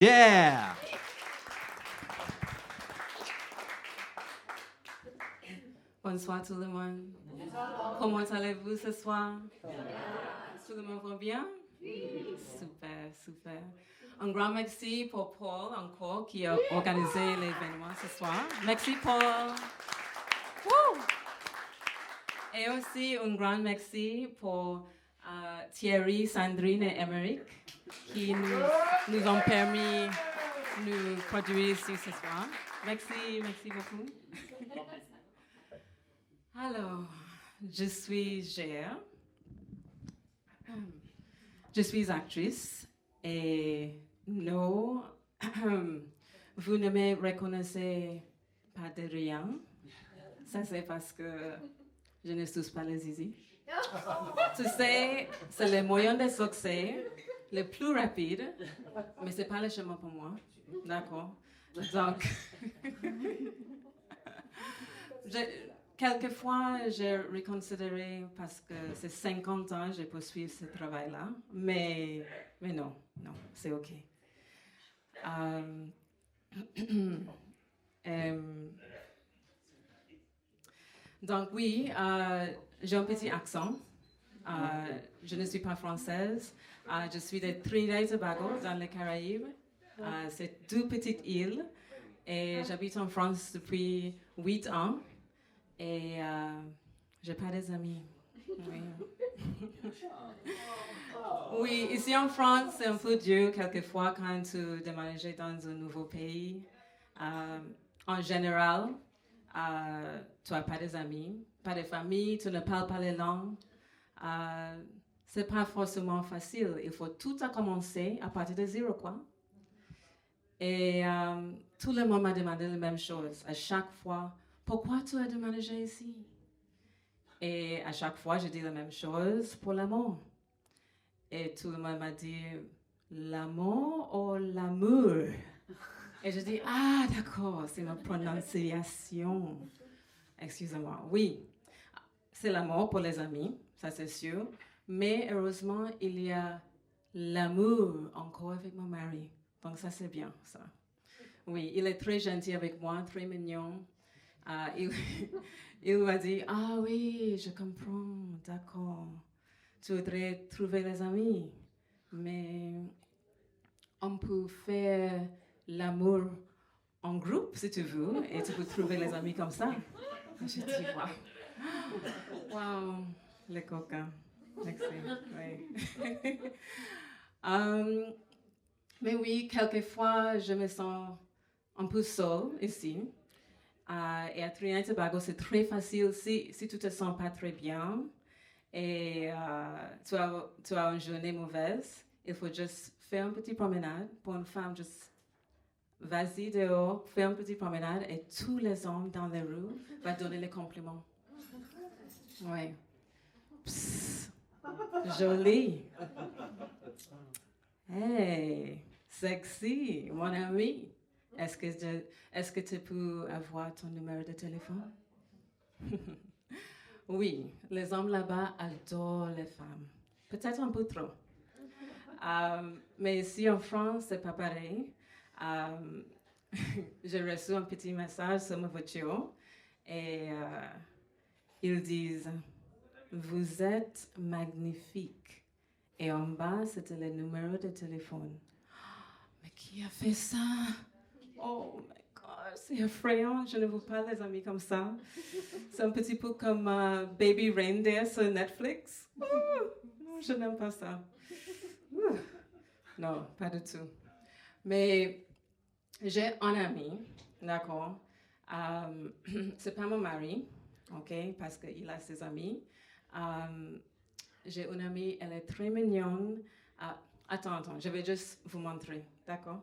Yeah! Bonsoir tout le monde. Comment allez-vous ce soir? Tout le monde va bien? Super, super. Un grand merci pour Paul encore qui a organisé l'événement ce soir. Merci Paul. Woo! Et aussi un grand merci pour Thierry, Sandrine et Émeric qui nous ont permis de nous produire ici ce soir. Merci beaucoup. Alors, je suis Gère. Je suis actrice et non, vous ne me reconnaissez pas de rien. Ça, c'est parce que je ne suce pas les zizi. Tu sais, c'est le moyen de succès le plus rapide, mais ce n'est pas le chemin pour moi. D'accord? Donc, quelquefois, j'ai reconsidéré parce que c'est 50 ans que je poursuis ce travail-là, mais non, c'est OK. Donc oui, j'ai un petit accent. Je ne suis pas française. Je suis de Trinidad et Tobago, dans les Caraïbes. C'est deux petites îles. Et j'habite en France depuis 8 ans. Et j'ai pas des amis. Oui. Oui, ici en France, c'est un peu dur quelquefois quand tu déménages dans un nouveau pays. En général, tu n'as pas des amis, pas de famille, tu ne parles pas les langues. C'est pas forcément facile. Il faut tout commencer à partir de zéro, quoi. Et tout le monde m'a demandé la même chose. À chaque fois, pourquoi tu as déménagé ici? Et à chaque fois, je dis la même chose pour l'amour. Et tout le monde m'a dit, l'amour ou l'amour? Et je dis, ah d'accord, c'est ma prononciation. Excusez-moi. Oui, c'est l'amour pour les amis, ça c'est sûr. Mais heureusement, il y a l'amour encore avec mon mari. Donc ça c'est bien, ça. Oui, il est très gentil avec moi, très mignon. Il m'a dit, ah oui, je comprends, d'accord. Tu voudrais trouver des amis, mais on peut faire l'amour en groupe si tu veux, et tu peux trouver les amis comme ça. J'ai dit, waouh, waouh, les coquins. Merci. Oui. Mais oui, quelquefois, je me sens un peu seule ici. Et à Trinidad et Tobago, c'est très facile si tu te sens pas très bien et tu as une journée mauvaise, il faut juste faire une petite promenade. Pour une femme, juste vas-y dehors, fais une petite promenade et tous les hommes dans les rues vont donner les compliments. Oui. Psst, joli. Hey, sexy, mon ami. Est-ce que tu peux avoir ton numéro de téléphone? Oui, les hommes là-bas adorent les femmes. Peut-être un peu trop. Mais ici en France, c'est pas pareil. J'ai reçu un petit message sur ma voiture et ils disent « Vous êtes magnifique ». Et en bas, c'était le numéro de téléphone. Mais qui a fait ça? Oh my God, c'est effrayant. Je ne veux pas les amis comme ça. C'est un petit peu comme Baby Reindeer sur Netflix. Je n'aime pas ça. Non, pas du tout. Mais j'ai un ami, d'accord? C'est pas mon mari, ok? Parce qu'il a ses amis. J'ai une amie, elle est très mignonne. Attends, je vais juste vous montrer, d'accord?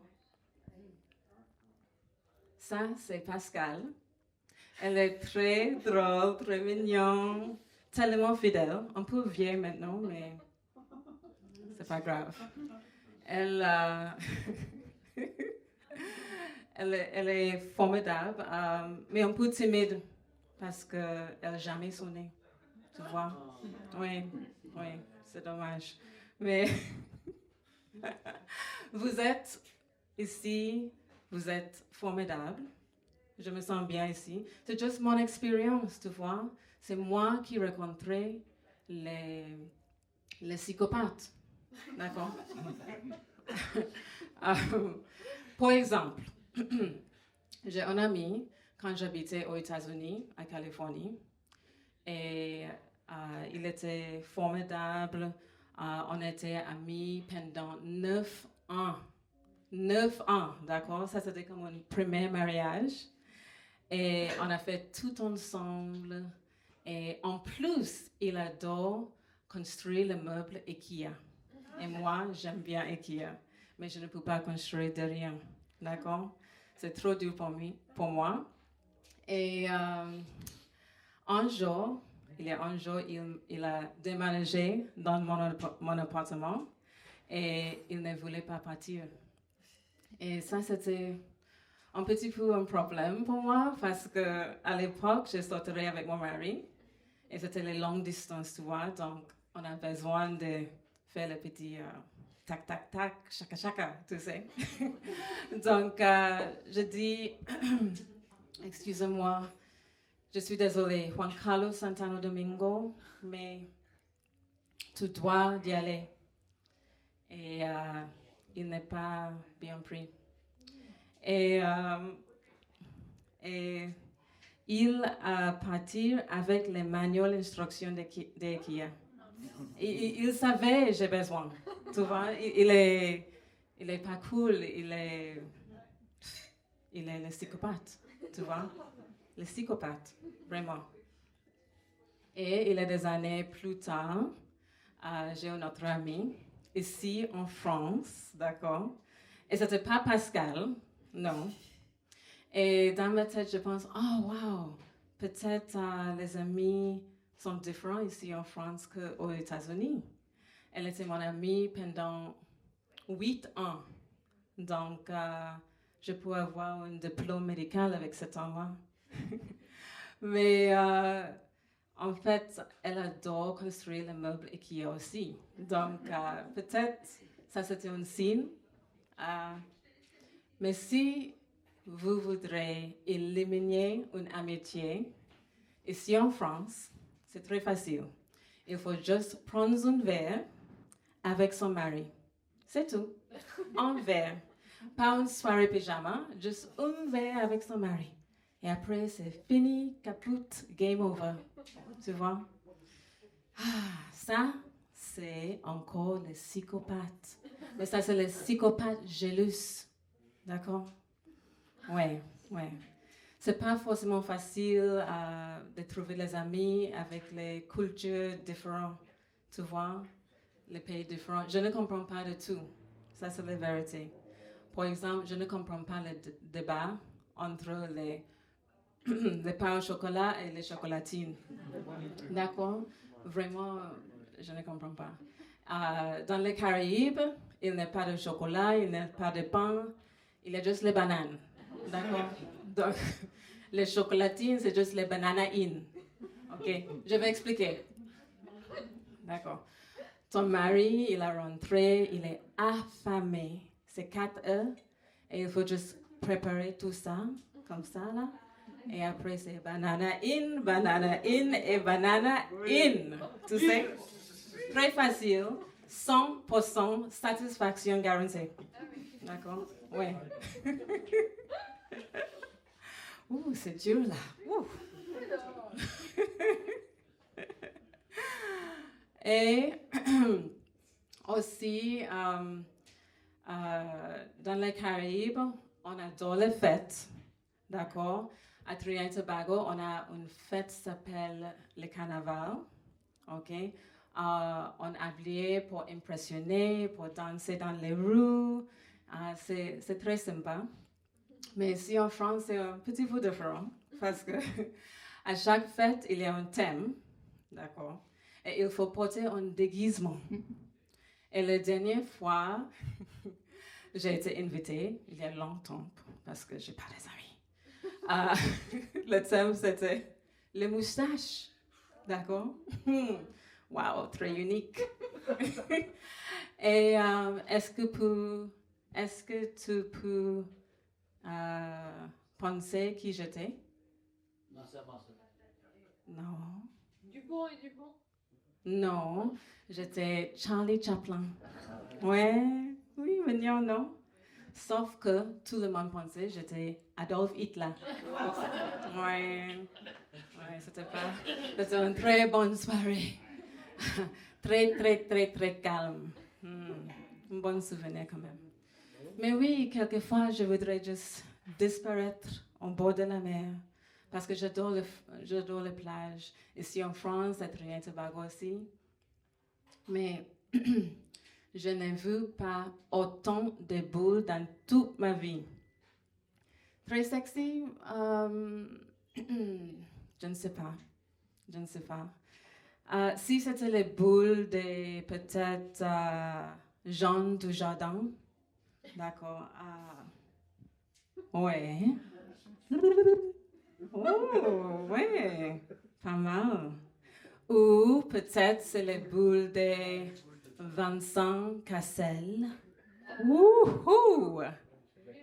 Ça, c'est Pascal. Elle est très drôle, très mignonne, tellement fidèle. Un peu vieille maintenant, mais c'est pas grave. Elle, elle est formidable, mais un peu timide parce qu'elle n'a jamais sonné. Tu vois? Oui, c'est dommage. Mais vous êtes ici, vous êtes formidable. Je me sens bien ici. C'est juste mon expérience, tu vois. C'est moi qui rencontrais les psychopathes. D'accord? Par exemple, j'ai un ami quand j'habitais aux États-Unis, à Californie, et il était formidable. On était amis pendant 9 ans. 9 ans, d'accord? Ça, c'était comme un premier mariage. Et on a fait tout ensemble. Et en plus, il adore construire les meubles IKEA. Et moi, j'aime bien IKEA. Mais je ne peux pas construire de rien. D'accord? C'est trop dur pour moi. Et un jour, il a déménagé dans mon appartement et il ne voulait pas partir. Et ça, c'était un petit peu un problème pour moi parce qu'à l'époque, je sortais avec mon mari et c'était les longues distances, tu vois. Donc, on a besoin de faire le petit tac, tac, tac, chaka, chaka, tu sais. Donc, je dis, excusez-moi, je suis désolée, Juan Carlos Santana Domingo, mais tu dois y aller. Et il n'est pas bien pris. Et il a parti avec les manuels d'instruction d'IKEA. Il savait j'ai besoin, tu vois. Il est pas cool, il est le psychopathe, tu vois. Le psychopathe, vraiment. Et il est des années plus tard, j'ai un autre ami ici en France, d'accord. Et c'était pas Pascal, non. Et dans ma tête, je pense, oh wow, peut-être les amis sont différents ici en France qu'aux États-Unis. Elle était mon amie pendant 8 ans. Donc, je peux avoir un diplôme médical avec cet homme-là. Mais en fait, elle adore construire les meubles IKEA aussi. Donc, peut-être ça c'était un signe. Mais si vous voudrez éliminer une amitié, ici en France, c'est très facile. Il faut juste prendre un verre avec son mari. C'est tout. Un verre. Pas une soirée pyjama, juste un verre avec son mari. Et après, c'est fini, caput, game over. Tu vois? Ça, c'est encore les psychopathes. Mais ça, c'est les psychopathes jaloux. D'accord? Ouais. C'est pas forcément facile de trouver les amis avec les cultures différentes. Tu vois? Les pays différents. Je ne comprends pas de tout. Ça, c'est la vérité. Par exemple, je ne comprends pas le débat entre les pains au chocolat et les chocolatines. D'accord? Vraiment, je ne comprends pas. Dans les Caraïbes, il n'y a pas de chocolat, il n'y a pas de pain, il y a juste les bananes. D'accord? Donc, les chocolatines, c'est juste les bananes. OK? Je vais expliquer. D'accord? Ton mari, il est rentré, il est affamé. C'est 4 heures. Et il faut juste préparer tout ça, comme ça, là. Et après, c'est banana in et banana in. Tu sais? Très facile. 100% satisfaction garantie. D'accord? Ouais. Ouh, c'est dur, là. Ouh. Et aussi, dans les Caraïbes, on adore les fêtes, d'accord? À Trinidad et Tobago, on a une fête qui s'appelle le carnaval, ok? On est habillé pour impressionner, pour danser dans les rues. C'est très sympa. Mais ici en France, c'est un petit peu différent parce que à chaque fête, il y a un thème, d'accord? Et il faut porter un déguisement. Et la dernière fois, j'ai été invitée, il y a longtemps, parce que je n'ai pas des amis. Le thème, c'était les moustaches. D'accord? Wow, très unique. Et est-ce est-ce que tu peux penser qui j'étais? Non, c'est pas ça. Non. Dupont et Dupont. Non, j'étais Charlie Chaplin. Ouais, oui, mignon, non? Sauf que tout le monde pensait que j'étais Adolf Hitler. Ouais, c'était une très bonne soirée. Très, très, très, très calme. Un bon souvenir quand même. Mais oui, quelquefois, je voudrais juste disparaître au bord de la mer. Parce que j'adore les plages. Ici en France, à Trinidad et Tobago aussi. Mais je n'ai vu pas autant de boules dans toute ma vie. Très sexy? Je ne sais pas. Je ne sais pas. Si c'était les boules de peut-être Jean du Jardin. D'accord. Ouais. Oh, ouais. Pas mal. Ou peut-être c'est les boules de Vincent Cassel. Wouhou!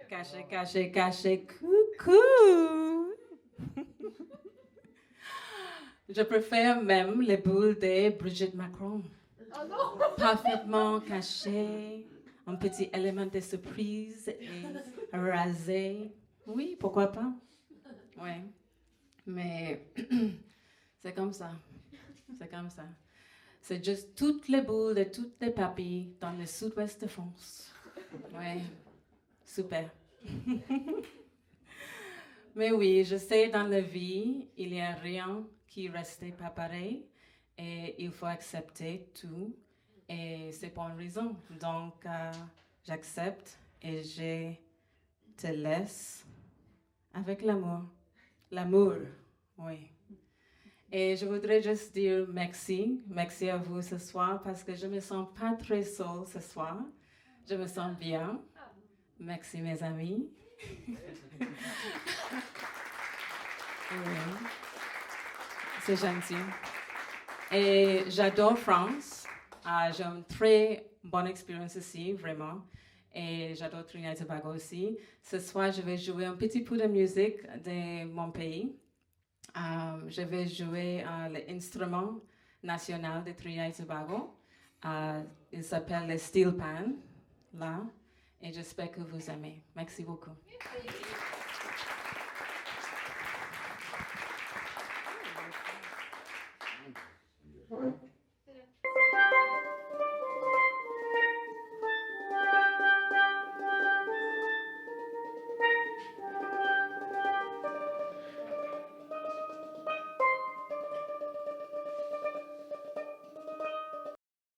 Caché, caché, caché, coucou! Je préfère même les boules de Brigitte Macron. Oh non! Parfaitement cachées, un petit élément de surprise et rasé. Oui, pourquoi pas? Oui. Mais c'est comme ça. C'est comme ça. C'est juste toutes les boules de toutes les papilles dans le sud-ouest de France. Oui, super. Mais oui, je sais, dans la vie, il n'y a rien qui reste pas pareil et il faut accepter tout et c'est pour une raison. Donc, j'accepte et je te laisse avec l'amour. L'amour, oui. Et je voudrais juste dire merci. Merci à vous ce soir parce que je me sens pas très seule ce soir. Je me sens bien. Merci mes amis. Oui. C'est gentil. Et j'adore France. J'ai une très bonne expérience ici, vraiment. Et j'adore Trinidad et Tobago aussi. Ce soir, je vais jouer un petit peu de musique de mon pays. Je vais jouer l'instrument national de Trinidad et Tobago. Il s'appelle le steel pan, là. Et j'espère que vous aimez. Merci beaucoup. Merci.